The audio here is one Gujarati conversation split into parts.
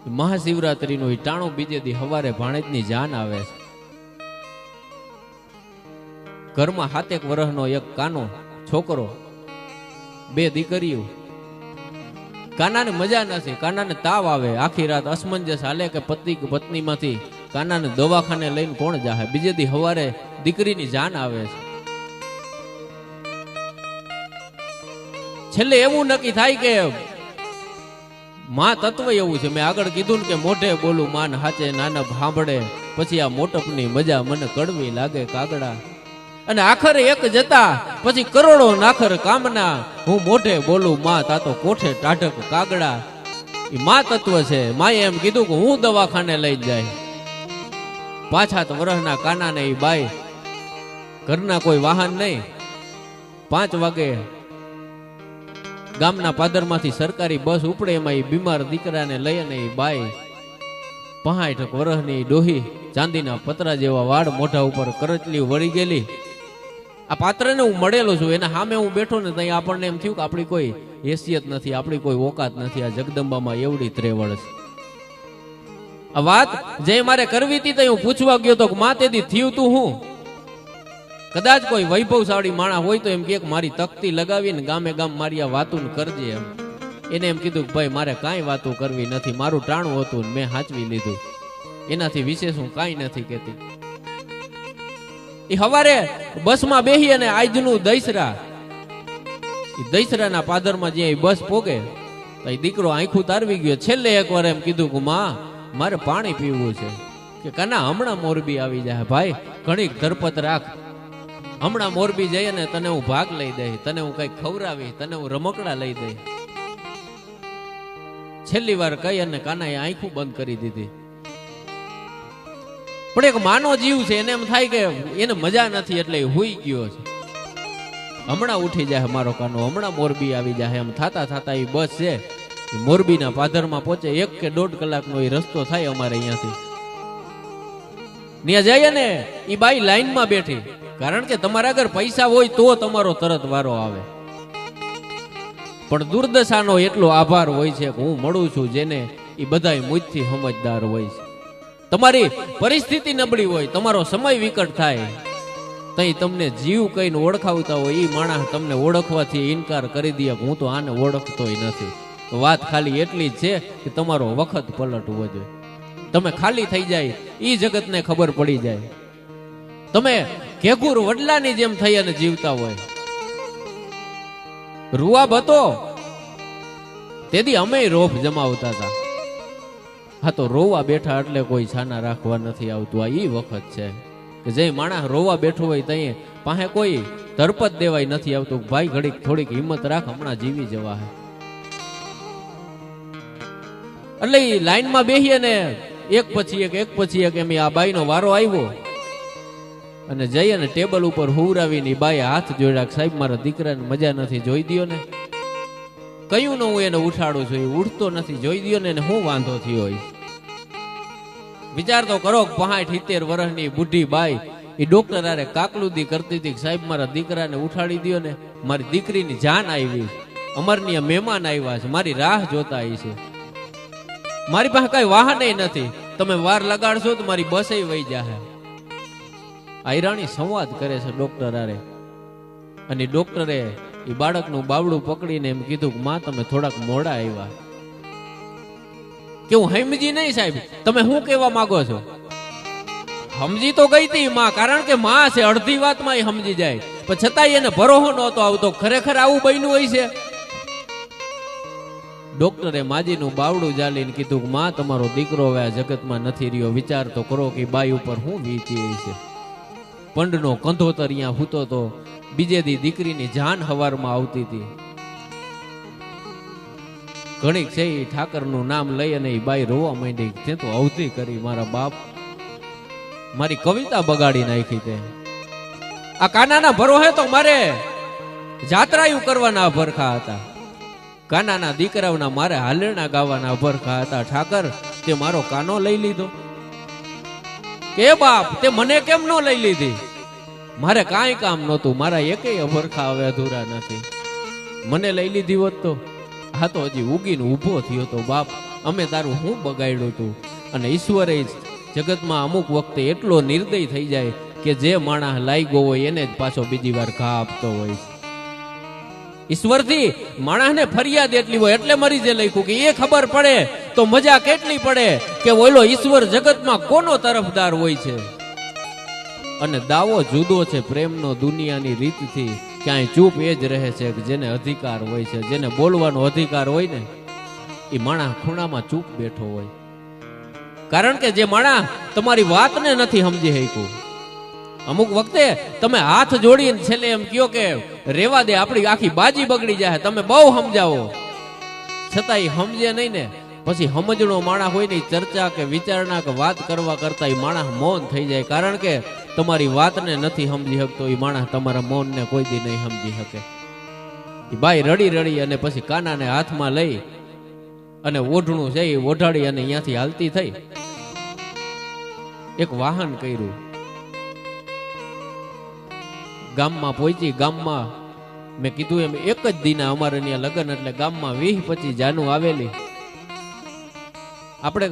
મહાશિવરાત્રીનું ટાણું બીજે દી હવારે ભાણેજની જાન આવે છે. ઘરમાં 7 વર્ષનો એક કાનો છોકરો, 2 દીકરીઓ. કાનાને મજા નથી, કાનાને તાવ આવે, આખી રાત અસમંજસ હાલે કે પતિ કે પત્નીમાંથી કાનાને દવાખાને લઈને કોણ જાહે. બીજે દી હવારે દીકરીની જાન આવે છે. છેલ્લે એવું નક્કી થાય કે માં તત્વ એવું છે, મેં આગળ કીધું ને કે મોઢે બોલું માન હાચે નાના સાંભળે, પછી આ મોટપની મજા મને કડવી લાગે કાગડા. અને આખરે એક જતા પછી કરોડો નાખર કામના, હું મોઢે બોલું માં તાતો કોઠે ટાઢક કાગડા. એ માં તત્વ છે. માએ એમ કીધું કે હું દવાખાને લઈ જાય. 5 વર્ષના કાનાને એ બાઈ, ઘરના કોઈ વાહન નહીં, 5 વાગે ગામના પાદરમાંથી સરકારી બસ ઉપડે, એમાં એ બીમાર દીકરાને લઈ અને એ બાઈ 65 વર્ષની ડોહી, ચાંદીના પતરા જેવા વાળ, મોઢા ઉપર કરચલી વળી ગયેલી. આ પાત્રને હું મળેલો છું, એના સામે હું બેઠો ને ત્યાં આપણને એમ થયું કે આપણી કોઈ હેસિયત નથી, આપણી કોઈ ઓકાત નથી. આ જગદંબામાં એવડી ત્રેવડ છે. આ વાત જે મારે કરવી હતી તો હું પૂછવા ગયો તો માં તેદી થયું તું હું. કદાચ કોઈ વૈભવશાળી માણસ હોય તો એમ કે મારી તકતી લગાવીને ગામે ગામ મારી આ વાતું કરજે એમ. એને એમ કીધું કે ભાઈ મારે કાંઈ વાતું કરવી નથી, મારું ટાણું હતું મેં હાચવી લીધું, એનાથી વિશેષ હું કાંઈ નથી કહેતી. એ હવારે બસમાં બેહી અને આજનું દૈસરા, એ દૈસરાના પાદરમાં જ્યાં બસ પોગે તો એ દીકરો આંખું તારવી ગયો. છેલ્લે એકવાર એમ કીધું કે માં મારે પાણી પીવું છે. કે કાના હમણાં મોરબી આવી જાય ભાઈ, ઘણીક ધરપત રાખ, હમણાં મોરબી જઈએ ને તને હું ભાગ લઈ દઈ, તને હું કઈક ખવડાવી, તને હું રમકડા લઈ દઈ. છેલ્લી વાર કહી અને કાનાએ આંખું બંધ કરી દીધી. પણ એક માનો જીવ છે, એને એમ થાય કે એને મજા નથી એટલે હુઈ ગયો છે. હમણાં ઉઠી જાય મારો કાનો, હમણાં મોરબી આવી જાય એમ થતા થતા એ બસ છે મોરબીના પાદરમાં પહોંચે. 1 કે 1.5 કલાકનો એ રસ્તો થાય અમારે અહીંયાથી. ત્યાં જઈએ ને એ બાઈ લાઈનમાં બેઠી, કારણ કે તમારા આગળ પૈસા હોય તો તમારો તરત વારો આવે. પણ દુર્દશાનો એટલો આભાર હોય છે કે હું મળું છું જેને, એ બધાય મુજથી સમજદાર હોય છે. તમારી પરિસ્થિતિ નબળી હોય, તમારો સમય વિકટ થાય, તઈ તમને જીવ કઈને ઓળખાવતા હોય એ માણસ તમને ઓળખવાથી ઇનકાર કરી દે કે હું તો આને ઓળખતોય નથી. વાત ખાલી એટલી જ છે કે તમારો વખત પલટવો જોઈએ. તમે ખાલી થઈ જાય એ જગતને ખબર પડી જાય. તમે કેકુર વડલાની જેમ થઈ અને જીવતા હોય. રૂઆબ હતો તેથી અમે રોફ જમાવતા હતા. હા તો રોવા બેઠા એટલે કોઈ છાના રાખવા નથી આવતું. આ ઈ વખત છે કે જે માણસ રોવા બેઠો હોય ત્યાં પાસે કોઈ ધરપત દેવાય નથી આવતું. ભાઈ ઘડીક થોડીક હિંમત રાખ, હમણાં જીવી જવા હે. એટલે એ લાઈનમાં બેસી અને એક પછી એક એમ આ બાઈનો વારો આવ્યો અને જઈ અને ટેબલ ઉપર હુવરાવીને બાઈ હાથ જોડ્યા, સાહેબ મારા દીકરાને મજા નથી, જોઈ દ્યો ને. કયું ન હું એને ઉઠાડું છું, એ ઉઠતો નથી, જોઈ દ્યો ને. હું વાંધો થયો હોય વિચાર તો કરો. 65-70 વર્ષની બુઢી બાઈ એ ડોક્ટર આરે કાકલુદી કરતી હતી, સાહેબ મારા દીકરાને ઉઠાડી દ્યો ને, મારી દીકરીની જાન આવી, અમરની મહેમાન આવ્યા છે, મારી રાહ જોતા આવી છે, મારી પાસે કઈ વાહન નથી, તમે વાર લગાડશો તો મારી બસે વહી જાહે. આયરાણી સંવાદ કરે છે ડોક્ટર આરે. અને ડોક્ટરે એ બાળકનું બાવડું પકડીને એમ કીધું કે માં તમે થોડાક મોડા આવ્યા. કે હું સમજી નહીં સાહેબ, તમે શું કહેવા માંગો છો? સમજી તો ગઈ હતી માં, કારણ કે માં છે, અડધી વાતમાં એ સમજી જાય, પણ છતાંય એને ભરોસો નહોતો આવતો. ખરેખર આવું બન્યું હોય છે? ડોક્ટરે માજીનું બાવડું જાલીને કીધું કે માં તમારો દીકરો હવે આ જગતમાં નથી રહ્યો. વિચાર તો કરો કે બાઈ ઉપર શું વીતી છે. પંડનો કંધોતર અહીંયા હૂતો તો, બીજે દી દીકરીની જાન હવારમાં આવતી હતી. ઘણીક છે એ ઠાકરનું નામ લઈ અને એ બાઈ રોવા માંડી. તે તો અવધી કરી મારા બાપ, મારી કવિતા બગાડી નાખી. તે આ કાનાના ભરોહે તો મારે જાત્રાયું કરવાના ભરખા હતા, કાનાના દીકરાઓના મારે હાલરણા ગાવાના ભરખા હતા. ઠાકર તે મારો કાનો લઈ લીધો કે બાપ તે મને કેમ ન લઈ લીધી? મારે કાંઈ કામ નહોતું, મારા એકેય અભરખા હવે અધૂરા નથી. મને લઈ લીધી હોત તો આ તો હજી ઉગીને ઊભો થયો તો બાપ. અમે તારું શું બગાડ્યું તું. અને ઈશ્વરે જગતમાં અમુક વખતે એટલો નિર્દય થઈ જાય કે જે માણસ લાગ્યો હોય એને જ પાછો બીજી વાર ઘા આપતો હોય. ઈશ્વરથી માણસને ફરિયાદ એટલી હોય એટલે મરીજે લખ્યું કે એ ખબર પડે તો મજા કેટલી પડે કે ઓલો ઈશ્વર જગતમાં કોનો તરફદાર હોય છે. અને દાવો જુદો છે પ્રેમનો દુનિયાની રીતથી. ક્યાંય ચૂપ એ જ રહે છે કે જેને અધિકાર હોય છે. જેને બોલવાનો અધિકાર હોય ને એ માણસ ખૂણામાં ચૂપ બેઠો હોય. કારણ કે જે માણસ તમારી વાતને નથી સમજી શક્યું. અમુક વખતે તમે હાથ જોડીને છેલ્લે એમ કયો કે રેવા દે આપણી આખી બાજી બગડી જાય, તમે બહુ સમજાવો છતાં એ સમજે નહીં ને પછી સમજણો માણસ હોય ને ચર્ચા કે વિચારણા કે વાત કરવા કરતા એ માણસ મૌન થઈ જાય. કારણ કે તમારી વાતને નથી સમજી શકતો એ માણસ તમારા મૌનને કોઈ દી નહીં સમજી શકે. એ બાઈ રડી રડી અને પછી કાનાને હાથમાં લઈ અને ઓઢણું છે એ ઓઢાડી અને અહીંયાથી હાલતી થઈ. એક વાહન કર્યું, ગામમાં પહોંચી. ગામમાં મેં કીધું એમ એક જ દિને અમારે ત્યાં લગ્ન એટલે ગામમાં 20-25 જાનું આવેલી. આપણે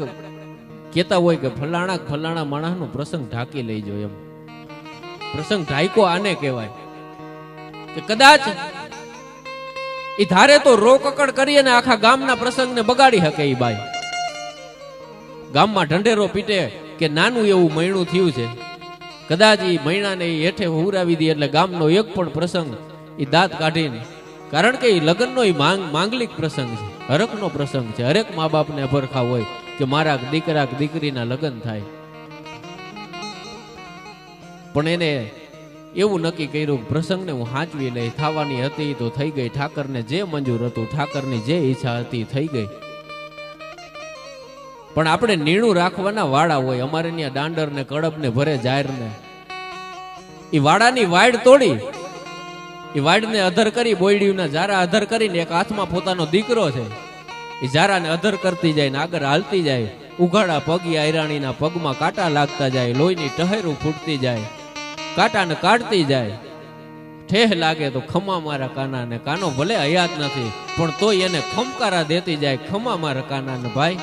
કહેતા હોય કે ફલાણા માણસનો પ્રસંગ ઢાંકી લેજો એમ. પ્રસંગ ઢાંકો આને કહેવાય કે કદાચ એ ધારે તો રોકકડ કરી અને આખા ગામના પ્રસંગને બગાડી શકે. એ બાઈ ગામમાં ઢંઢેરો પીટે કે નાનું એવું મૈણું થયું છે, કદાચ એ મૈણાને હેઠે હુરાવી દે એટલે ગામનો એક પણ પ્રસંગ એ દાંત કાઢીને. કારણ કે એ લગ્નનો એ માંગલિક પ્રસંગ છે, હરખનો પ્રસંગ છે. હરેક મા બાપને ભરખા હોય કે મારા દીકરા દીકરીના લગ્ન થાય. પણ એને એવું નક્કી કર્યું પ્રસંગને હું હાંચવી લઈ. થવાની હતી તો થઈ ગઈ. ઠાકરને જે મંજૂર હતું, ઠાકરની જે ઈચ્છા હતી થઈ ગઈ. પણ આપણે નીણું રાખવાના વાડા હોય. અમારે ત્યાં દાંડર ને કડબ ને ભરે જાહેર ને એ વાડાની વાડ તોડી એ વાડને અધર કરી બોયડીના જારા અધર કરીને એક હાથમાં પોતાનો દીકરો છે એ જારાને અધર કરતી જાય ને આગળ હાલતી જાય. ઉઘાડા પગી આયરાણીના પગમાં કાંટા લાગતા જાય, લોહીની ટહેરું ફૂટતી જાય, કાંટાને કાઢતી જાય. ઠેહ લાગે તો ખમા મારા કાનાને. કાનો ભલે હયાત નથી પણ તોય એને ખમકારા દેતી જાય, ખમા મારા કાનાને. ભાઈ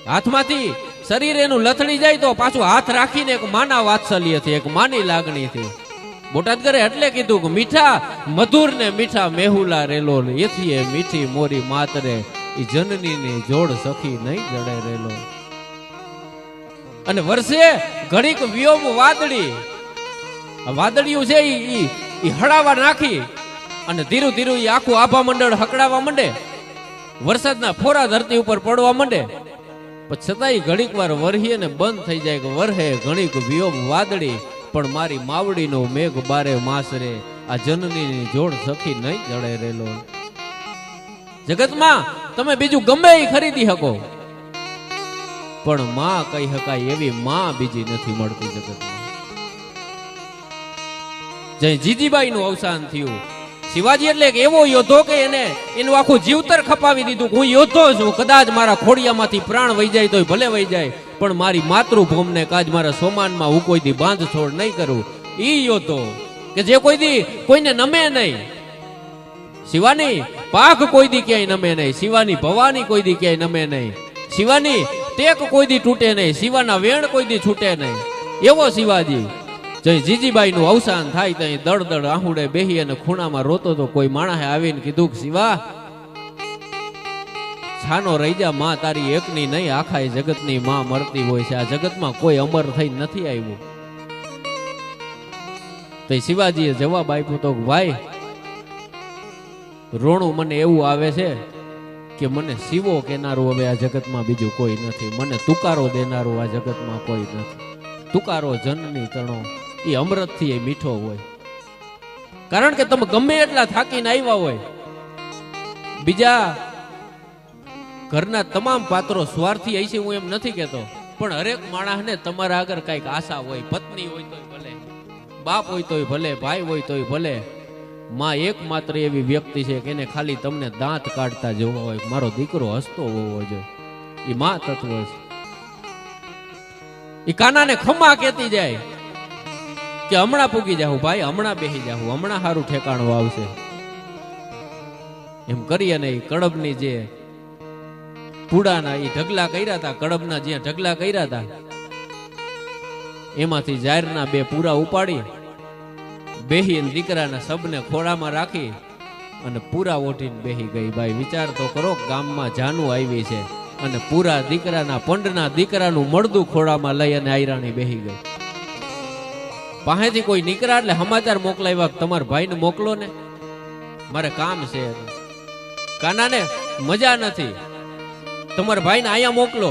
હાથમાંથી શરીર એનું લથડી જાય તો પાછું હાથ રાખીને એક માના વાત્સલ્યથી, એક માની લાગણીથી બોટાદ કરે. એટલે કીધું કે મીઠા મધુર ને મીઠા મેહુલા રેલો, એથી એ મીઠી મોરી માતરે ઈ જનનીની જોડ સખી નહીં જડે રેલો. અને વર્ષે ઘડીક વિયોમ વાદળી, વાદળિયું છે ઈ હળાવા નાખી અને ધીરું ધીરું ઈ આખું આભા મંડળ હકડાવા માંડે. વરસાદના ફોરા ધરતી ઉપર પડવા માંડે. પણ છતાંય ઘડીક વાર વરહીએ ને બંધ થઈ જાય કે વરહે ઘણીક વિયોમ વાદળી પણ મારી માવડીનો મેઘ બારે માસરે આ જનનીની જોડ સખી નહીં જડે રેલો. જગતમાં તમે બીજું ગમે એ ખરીદી શકો પણ માં કહી શકાય એવી માં બીજી નથી મળતી જગતમાં. જય જીજીબાઈ નું અવસાન થયું. શિવાજી એટલે એવો યોદ્ધો કે એનું આખું જીવતર ખપાવી દીધું. હું યોદ્ધો છું, કદાચ મારા ખોડિયામાંથી પ્રાણ વહી જાય તોય ભલે વહી જાય પણ મારી માતૃભૂમને કાજ મારા સોમાનમાં હું કોઈ દી બાંધ છોડ નહીં કરું. ઈ યોદ્ધો કે જે કોઈ દી કોઈને નમે નહીં. શિવાની પાખ કોઈ દી ક્યાંય નમે નહીં, શિવાની ભવાની કોઈ દી ક્યાંય નમે નહીં, શિવાની ટેક કોઈ દી તૂટે નહીં, શિવાના વેણ કોઈ દી છૂટે નહીં. એવો શિવાજી. જય જીજીબાઈ નું અવસાન થાય ત્યાં દળ દળ આહુડે બેહી અને ખૂણામાં રોતો તો કોઈ માણસે આવીને કીધું કે શિવા છાનો રહી જા, માં તારી એકની નહીં આખા જગતની માં મરતી હોય છે. આ જગતમાં કોઈ અમર થઈ નથી આવ્યું. તો શિવાજીએ જવાબ આપ્યો તો ભાઈ રોણું મને એવું આવે છે કે મને શિવો કેનારું હવે આ જગતમાં બીજું કોઈ નથી, મને તુકારો દેનારું આ જગતમાં કોઈ નથી. તુકારો જનની તણો એ અમૃતથી એ મીઠો હોય. કારણ કે તમે ગમે એટલા થાકીને આવ્યા હોય, બીજા ઘરના તમામ પાત્રો સ્વાર્થી હશે હું એમ નથી કહેતો, પણ હરેક માણસને તમારા આગળ કઈક આશા હોય. પત્ની હોય તોય ભલે, બાપ હોય તોય ભલે, ભાઈ હોય તોય ભલે. માં એકમાત્ર એવી વ્યક્તિ છે કે એને ખાલી તમને દાંત કાઢતા જોવા હોય, મારો દીકરો હસતો હોવો જોઈએ. એ માં તત્વ છે. એ કાનાને ખમા કહેતી જાય કે હમણાં પૂગી જાઉં ભાઈ, હમણાં બેસી જાઉં, હમણાં સારું ઠેકાણું આવશે. એમ કરી અને કડબની જે પૂડાના એ ઢગલા કર્યા હતા, કડબના જ્યાં ઢગલા કર્યા હતા એમાંથી જાહેરના 2 પૂરા ઉપાડી બેહી દીકરાના સબને ખોળામાં રાખી અને પૂરા ઓઢીને બેહી ગઈ. ભાઈ વિચાર તો કરો, ગામમાં જાનું આવી છે અને પૂરા દીકરાના પંડના દીકરાનું મળદું ખોળામાં લઈ અને આયરાણી બેહી ગઈ. પાસેથી કોઈ નીકળ્યા એટલે સમાચાર મોકલાવ્યા, તમારા ભાઈને મોકલો ને, મારે કામ છે. કાનાને મજા નથી, તમારા ભાઈને અહીંયા મોકલો.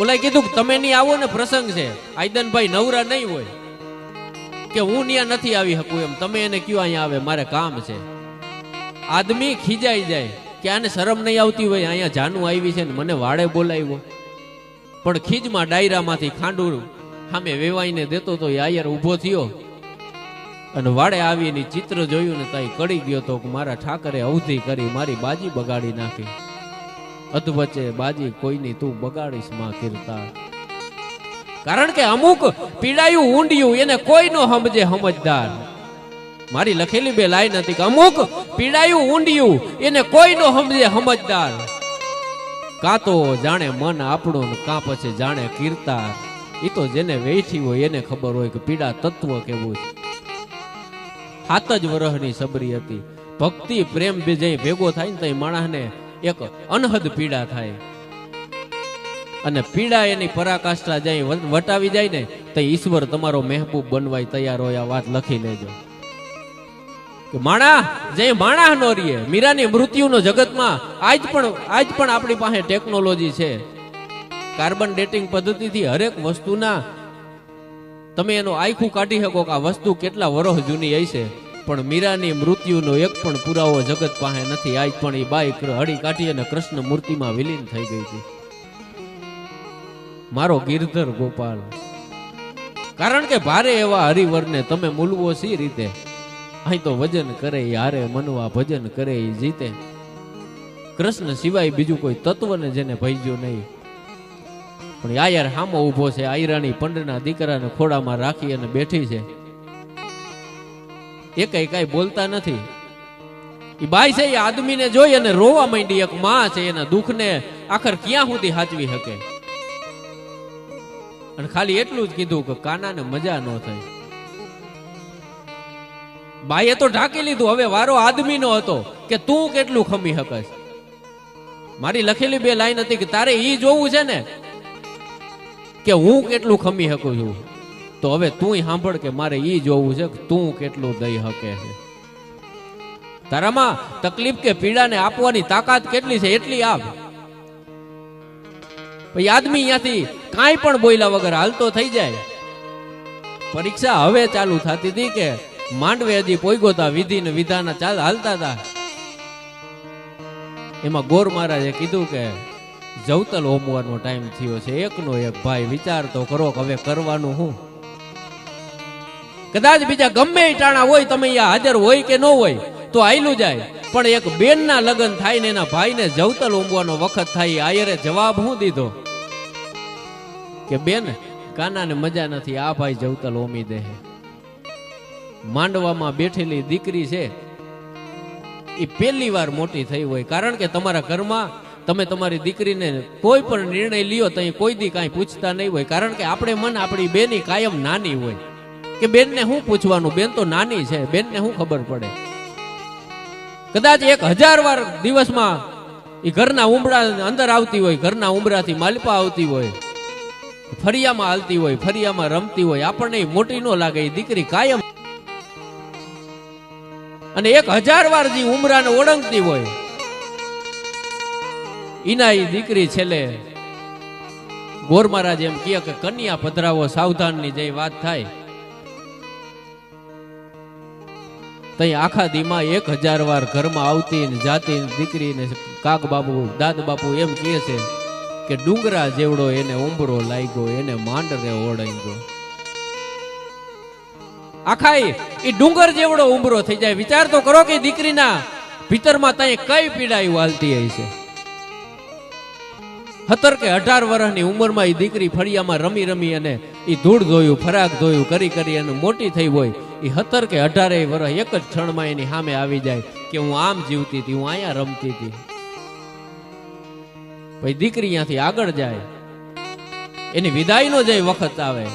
ઓલાએ કીધું કે તમે નહીં આવો ને, પ્રસંગ છે, આયદનભાઈ નવરા નહીં હોય કે હું ત્યાં નથી આવી શકું એમ, તમે એને કયો અહીંયા આવે, મારે કામ છે. આદમી ખીજાઈ જાય કે આને શરમ નહીં આવતી હોય, અહીંયા જાનું આવી છે ને મને વાડે બોલાવ્યો. પણ ખીજમાં ડાયરામાંથી ખાંડું સામે વેવાઈને દેતો તો આયર ઊભો થયો અને વાડે આવીને ચિત્ર જોયું ને તઈ કડી ગયો તો મારા ઠાકરે અવધિ કરી, મારી બાજી બગાડી નાખી. અધવચ્ચે બાજી કોઈની તું બગાડીશ માં કીર્તા. કારણ કે અમુક પીડાયું ઊંડિયું એને કોઈ નો સમજે સમજદાર. મારી લખેલી 2 લાઈન હતી કે અમુક પીડાયું ઊંડિયું એને કોઈ નો સમજે સમજદાર. કાં તો જાણે મન આપણું ને કાં પછી જાણે કીર્તાર. એ તો જેને વેઠી હોય એને ખબર હોય કે પીડા તત્વ કેવું છે. 7 જ વર્ષની સબરી હતી. ભક્તિ પ્રેમ જે ભેગો થાય ને તો માણસને એક અનહદ પીડા થાય, અને પીડા એની પરાકાષ્ઠા જાય વટાવી જાય ને તો ઈશ્વર તમારો મહેબૂબ બનવાય તૈયાર હોય. આ વાત લખી લેજો કે માણા જે માણા નો રીએ. મીરાની મૃત્યુનો જગતમાં આજ પણ આપણી પાસે ટેકનોલોજી છે. કાર્બન ડેટિંગ પદ્ધતિથી હરેક વસ્તુના તમે એનો આખું કાઢી શકો કે આ વસ્તુ કેટલા વર્ષ જૂની હશે, પણ મીરાની મૃત્યુનો એક પણ પુરાવો જગત પાસે નથી. આજ પણ એ બાઈ હળી કાઢી અને કૃષ્ણ મૂર્તિમાં વિલીન થઈ ગઈ હતી. મારો ગિરધર ગોપાલ. કારણ કે ભારે એવા હરિવરને તમે મૂલવો સી રીતે. અહીં તો વજન કરે હારે મનવા ભજન કરે એ જીતે. કૃષ્ણ સિવાય બીજું કોઈ તત્વને જેને ભજ્યો નહીં. પણ આયર હામો ઉભો છે, આયરાણી પંડના દીકરાને ખોડામાં રાખી અને બેઠી છે. એકેય કઈ બોલતા નથી. એ બાઈ છે એ આદમીને જોઈ અને રોવા માંડી. એક માં છે, એના દુઃખને આખર ક્યાં સુધી હાચવી શકે. અને ખાલી એટલું જ કીધું કે કાનાને મજા ન થઈ. બાઈએ તો ઢાંકી લીધું. હવે વારો આદમીનો હતો કે તું કેટલું ખમી શકસ. મારી લખેલી 2 લાઈન હતી કે તારે ઈ જોવું છે ને કે હું કેટલું ખમી શકું છું, તો હવે તું સાંભળ કે મારે ઈ જોવું છે કે તું કેટલું દઈ શકે છે. તારામાં તકલીફ કે પીડાને આપવાની તાકાત કેટલી છે એટલી આપ. પછી આદમી ત્યાંથી કાંઈ પણ બોલ્યા વગર હાલતો થઈ જાય. પરીક્ષા હવે ચાલુ થતી હતી કે માંડવે હજી પોઈગોતા વિધિ ને વિધાના ચાલ હાલતા હતા. એમાં ગોર મહારાજે કીધું કે જવતલ હોમવાનો ટાઈમ થયો છે. એકનો એક ભાઈ વિચાર તો કરો કે હવે કરવાનું શું. કદાચ બીજા ગમે ટાણા હોય, તમે અહીંયા હાજર હોય કે ન હોય તો આયલું જાય, પણ એક બેનના લગ્ન થાય ને એના ભાઈને જવતલ હોમવાનો વખત થાય. આયરે જવાબ શું દીધો કે બેન કાનાને મજા નથી, આ ભાઈ જવતલ હોમી દે. માંડવામાં બેઠેલી દીકરી છે એ પહેલી વાર મોટી થઈ હોય. કારણ કે તમારા ઘરમાં તમે તમારી દીકરીને કોઈ પણ નિર્ણય લ્યો તો કોઈ દી કાંઈ પૂછતા નહીં હોય. કારણ કે આપણે મન આપણી બેની કાયમ નાની હોય કે બેનને શું પૂછવાનું, બેન તો નાની છે, બેનને શું ખબર પડે. કદાચ 1000 વાર દિવસમાં એ ઘરના ઉંબરા અંદર આવતી હોય, ઘરના ઉંબરાથી માલપા આવતી હોય, ફરિયામાં હાલતી હોય, ફરિયામાં રમતી હોય, આપણને મોટી ન લાગે. એ દીકરી કાયમ. અને 1000 વાર જે ઉમરાને ઓળંગતી હોય ઈના એ દીકરી છેલ્લે ગોર મહારાજ એમ કહે કે કન્યા પધરાવો સાવધાનની જે વાત થાય તઈ આખા દીમાં 1000 વાર ઘરમાં આવતી ને જાતી દીકરીને કાક બાપુ દાદ બાપુ એમ કહે છે કે ડુંગરા જેવડો એને ઉંબરો લાગ્યો, એને માંડરે ઓળંગ્યો. આખા એ ડુંગર જેવડો ઉંબરો થઈ જાય. વિચાર તો કરો કે દીકરીના ભીતરમાં તઈ કઈ પીડા હાલતી હશે. 17 કે 18 વર્ષની ઉંમરમાં એ દીકરી ફળિયામાં રમી રમી અને એ ધૂળ ધોયું, ફરાક ધોયું કરી કરી અને મોટી થઈ હોય. એ 17 કે 18 વર્ષ એક જ ક્ષણમાં એની સામે આવી જાય કે હું આમ જીવતી હતી, હું અહીંયા રમતી હતી. પછી દીકરી ત્યાંથી આગળ જાય, એની વિદાયનો જે વખત આવે,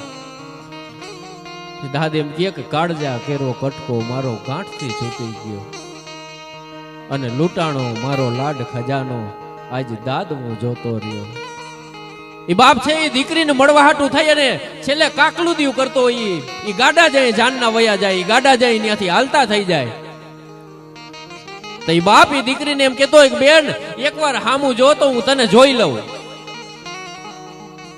દાદા એમ કહે કે કાળજા કેરો કટકો મારો ગાંઠથી છૂટી ગયો, અને લૂંટાણો મારો લાડ ખજાનો આજ દાદ હું જોતો રહ્યો. એ બાપ છે એ દીકરીને મળવા હાટું થઈ અને છેલ્લે કાકલું દીવ કરતો હોય, એ ગાડા જાય જાનના વયા જાય, ગાડા જાય ત્યાંથી હાલતા થઈ જાય. તો એ બાપ એ દીકરીને એમ કેતો હોય કે બેન એકવાર હામું જો તો હું તને જોઈ લઉં.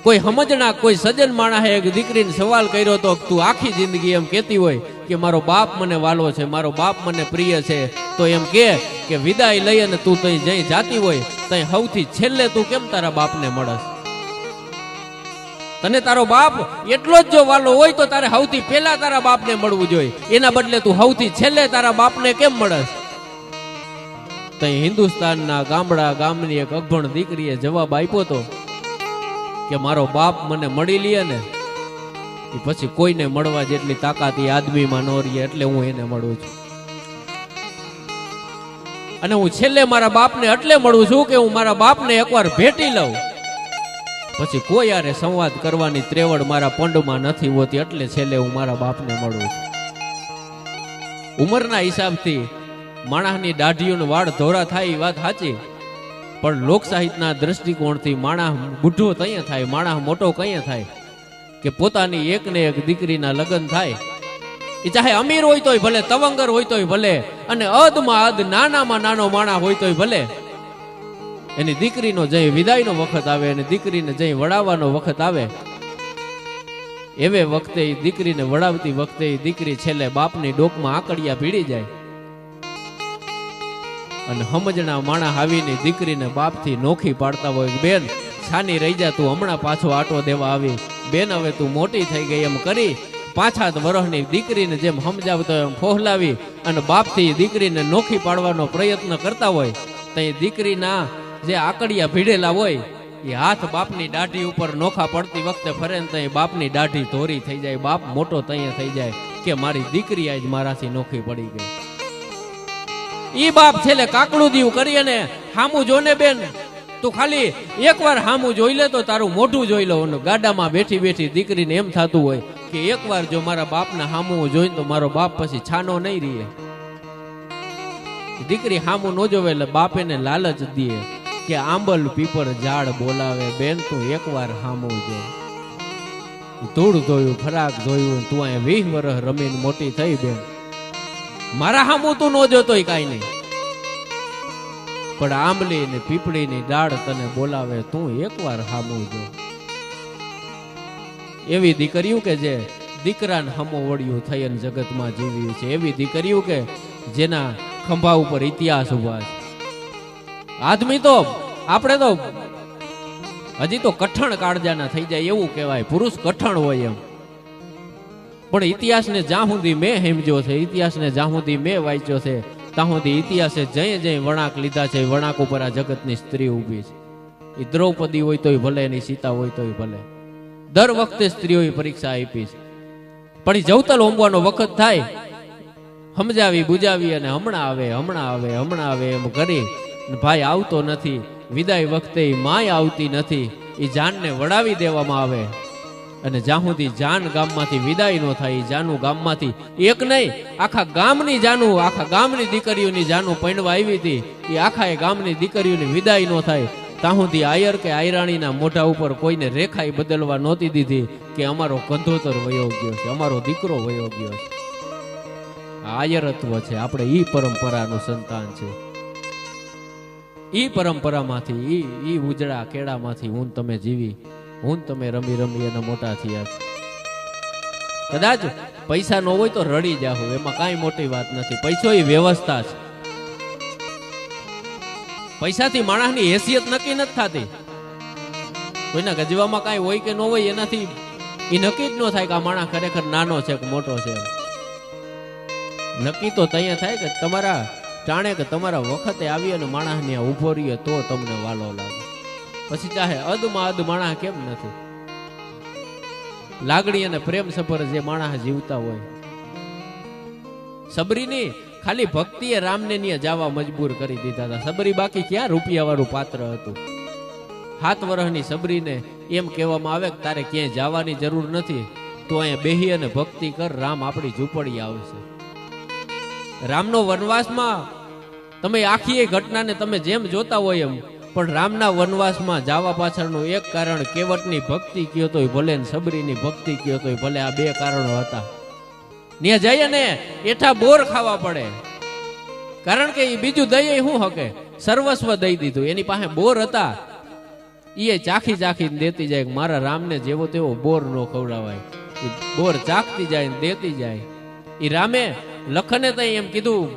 કોઈ સમજણા કોઈ સજ્જન માણસે એક દીકરીને સવાલ કર્યો તો તું આખી જિંદગી એમ કેતી હોય કે મારો બાપ મને વાલો છે, મારો બાપ મને પ્રિય છે, તો એમ કે વિદાય લઈ અને તું તઈ જઈ જાતી હોય તઈ સૌથી છેલ્લે તું કેમ તારા બાપને મળસ? તને તારો બાપ એટલો જ જો વાલો હોય તો તારે સૌથી પહેલા તારા બાપને મળવું જોઈએ, એના બદલે તું સૌથી છેલ્લે તારા બાપને કેમ મળસ? તઈ હિન્દુસ્તાનના ગામડા ગામની એક અભણ દીકરીએ જવાબ આપ્યો તો કે મારો બાપ મને મળી લે ને એ પછી કોઈને મળવા જેટલી તાકાત એ આદમીમાં ન રહે, એટલે હું એને મળું છું. અને હું છેલ્લે મારા બાપને એટલે મળું છું કે હું મારા બાપને એકવાર ભેટી લઉં, પછી કોઈ યારે સંવાદ કરવાની ત્રેવડ મારા પંડમાં નથી હોતી, એટલે છેલ્લે હું મારા બાપને મળું છું. ઉંમરના હિસાબથી માણસની દાઢીઓનો વાળ ધોરા થાય એ વાત સાચી, પણ લોક સાહિત્યના દ્રષ્ટિકોણથી માણસ બુઢો તૈયા થાય, માણસ મોટો કયા થાય કે પોતાની એક ને એક દીકરીના લગ્ન થાય, એ ચાહે અમીર હોય તોય ભલે, તવંગર હોય તોય ભલે, અને અદમાં અદ નાનામાં નાનો માણસ હોય તોય ભલે, એની દીકરીનો જઈ વિદાયનો વખત આવે અને દીકરીને જઈ વડાવવાનો વખત આવે, એવે વખતે દીકરીને વડાવતી વખતે દીકરી છેલ્લે બાપની ડોકમાં આકડિયા ભીડી જાય અને સમજણા માણા આવીને દીકરીને બાપથી નોખી પાડતા હોય, બેન છાની રહી જા, તું હમણાં પાછો આટો દેવા આવી, બેન હવે તું મોટી થઈ ગઈ એમ કરી 5 વર્ષની દીકરીને જેમ સમજાવતો એમ ફોહલાવી અને બાપથી દીકરીને નોખી પાડવાનો પ્રયત્ન કરતા હોય, તો દીકરીના જે આકડિયા ભીડેલા હોય એ હાથ બાપની દાઢી ઉપર નોખા પડતી વખતે ફરે ને ત્યાં બાપની દાઢી ધોરી થઈ જાય, બાપ મોટો ત્યાં થઈ જાય કે મારી દીકરી આજ મારાથી નોખી પડી ગઈ. ઈ બાપ છેલ્લે કાકડું દીવ કરી અને હામું જોને બેન તું ખાલી એકવાર હામું જોઈ લે તો તારું મોઢું જોઈ લો. ગાડામાં બેઠી બેઠી દીકરીને એમ થતું હોય કે એકવાર જો મારા બાપના હામું જોઈને તો મારો બાપ પછી છાનો નહીં રહે. દીકરી હામું ન જોવે એટલે બાપ એને લાલચ દે કે આંબલ પીપર ઝાડ બોલાવે, બેન તું એકવાર હામું જો. ધૂળ ધોયું ફરાક ધોયું, તું અહીંયા 20 વર્ષ રમીને મોટી થઈ બેન, મારા હામું તું ન જોતો કાઈ નહીં, પણ આંબલી ને પીપળી ની ડાળ તને બોલાવે, તું એકવાર હામું જો. એવી દીકરીઓ કે જે દીકરાને હમો વળ્યું થઈને જગતમાં જીવ્યું છે, એવી દીકરીઓ કે જેના ખંભા ઉપર ઇતિહાસ ઉભા છે. આદમી તો આપણે તો હજી તો કઠણ કાળજાના થઈ જાય એવું કહેવાય, પુરુષ કઠણ હોય એમ, પણ ઇતિહાસને જ્યાં સુધી મેં સમજ્યો છે, ઇતિહાસને જ્યાં સુધી મેં વાંચ્યો છે ત્યાં સુધી ઇતિહાસે જઈ જઈ વળાંક લીધા છે, વળાંક ઉપર આ જગતની સ્ત્રી ઊભી છે. એ દ્રૌપદી હોય તોય ભલે, એની સીતા હોય તોય ભલે, દર વખતે સ્ત્રીઓએ પરીક્ષા આપી છે, પણ એ જવતલ હોમવાનો વખત થાય સમજાવી બુજાવી અને હમણાં આવે હમણાં આવે હમણાં આવે એમ કરી ભાઈ આવતો નથી. વિદાય વખતે માય આવતી નથી, એ જાનને વડાવી દેવામાં આવે અને જ્યાં સુધી જાન ગામમાંથી વિદાય નો થાય, જાનુ ગામમાંથી એક નહીં આખા ગામની જાનુ, આખા ગામની દીકરીઓની જાનુ પૈણવા આવી હતી, એ આખા ગામની દીકરીઓની વિદાય નો થાય ત્યાં સુધી આયર કે આયરાણીના મોઢા ઉપર કોઈને રેખાઈ બદલવા નહોતી દીધી કે અમારો કંધોતર વયો ગયો છે, અમારો દીકરો વયો ગયો છે. આયરત્વ છે, આપણે ઈ પરંપરાનું સંતાન છે. ઈ પરંપરામાંથી ઈ ઉજળા કેળામાંથી હું તમે જીવી, હું તમે રમી રમી એના મોટા થયા છે. કદાચ પૈસા ન હોય તો રડી જાહો, એમાં કાંઈ મોટી વાત નથી. પૈસો એ વ્યવસ્થા છે. પૈસાથી માણસની હેસિયત નક્કી નથી થતી. કોઈના ગજવામાં કાંઈ હોય કે ન હોય એનાથી એ નક્કી જ ન થાય કે આ માણસ ખરેખર નાનો છે કે મોટો છે. નક્કી તો ત્યાં થાય કે તમારા ટાણે કે તમારા વખતે આવી અને માણસને ઉભો રહીએ તો તમને વાલો લાગે. પછી ચાહે અદમાં અદ માણસ કેમ નથી, લાગણી અને પ્રેમ સફર જે માણસ જીવતા હોય. સબરીની ખાલી ભક્તિએ રામને ત્યાં જવા મજબૂર કરી દીધા હતા. સબરી બાકી ક્યાં રૂપિયા વાળું પાત્ર હતું. 7 વર્ષની સબરીને એમ કહેવામાં આવે કે તારે ક્યાંય જવાની જરૂર નથી, તો અહીંયા બેહી અને ભક્તિ કર, રામ આપણી ઝૂંપડી આવશે. રામનો વનવાસમાં તમે આખી એ ઘટનાને તમે જેમ જોતા હોય એમ, પણ રામના વનવાસમાં જવા પાછળનું એક કારણ કેવટની ભક્તિ કયો તોય ભલે ને સબરીની ભક્તિ કયો તોય ભલે, આ 2 કારણો હતા. ત્યાં જઈએ ને એઠા બોર ખાવા પડે, કારણ કે એ બીજું દઈએ શું હકે, સર્વસ્વ દઈ દીધું. એની પાસે બોર હતા, એ ચાખી ચાખીને દેતી જાય. મારા રામને જેવો તેવો બોર નો ખવડાવાય, બોર ચાખતી જાય ને દેતી જાય. એ રામે લખને તો એમ કીધું,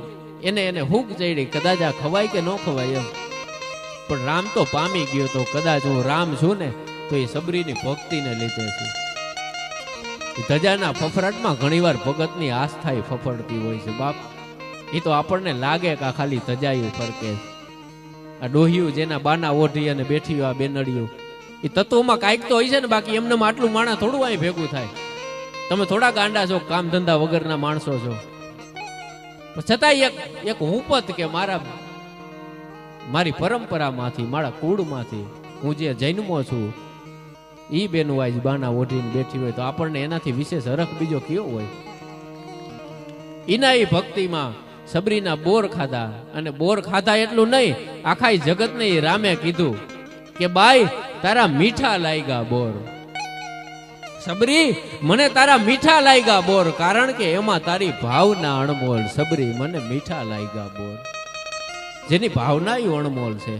એને હુક ચડી, કદાચ આ ખવાય કે ન ખવાય એમ. પણ રામ તો પામી ગયો તો, કદાચ હું રામ છું ને તો એ સબરીની ભક્તિને લીધે છે. ધજાના ફફડાટમાં ઘણીવાર ભગતની આસ્થા ફફડતી હોય છે બાપ. એ તો આપણને લાગે કે આ ખાલી ધજાયું ફરકે, આ ડોહિયું જેના બાના ઓઢી અને બેઠી આ બેનડિયું, એ તત્વમાં કાંઈક તો હોય છે ને. બાકી એમને આટલું માણા થોડું અહીં ભેગું થાય. તમે થોડા ગાંડા છો, કામ ધંધા વગરના માણસો છો, છતાંય એક હુંપત કે મારી પરંપરામાંથી, મારા કુળમાંથી હું જે જન્મો છું, ઈ બેનું આજ બાના ઓઢીને બેઠી હોય તો આપણને એનાથી વિશેષ હરખ બીજો કયો હોય. એના એ ભક્તિમાં સબરીના બોર ખાધા, અને બોર ખાધા એટલું નહીં, આખા જગતને રામે કીધું કે બાઈ તારા મીઠા લાગ્યા બોર. સબરી મને તારા મીઠા લાગ્યા બોર, કારણ કે એમાં તારી ભાવના અણમોલ. સબરી મને મીઠા લાગ્યા બોર. જેની ભાવના એ અણમોલ છે,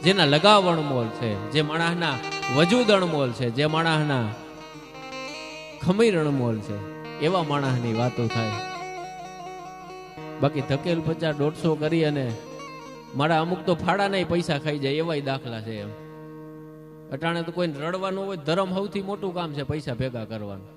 જેના લગાવ અણમોલ છે, જે માણસના વજૂદ અણમોલ છે, જે માણસના ખમીર અણમોલ છે, એવા માણસની વાતો થાય. બાકી ધકેલ 50-150 કરી અને મારા અમુક તો ફાળાના પૈસા ખાઈ જાય એવાય દાખલા છે. એમ અટાણે તો કોઈને રડવાનું હોય, ધર્મ સૌથી મોટું કામ છે પૈસા ભેગા કરવાનું.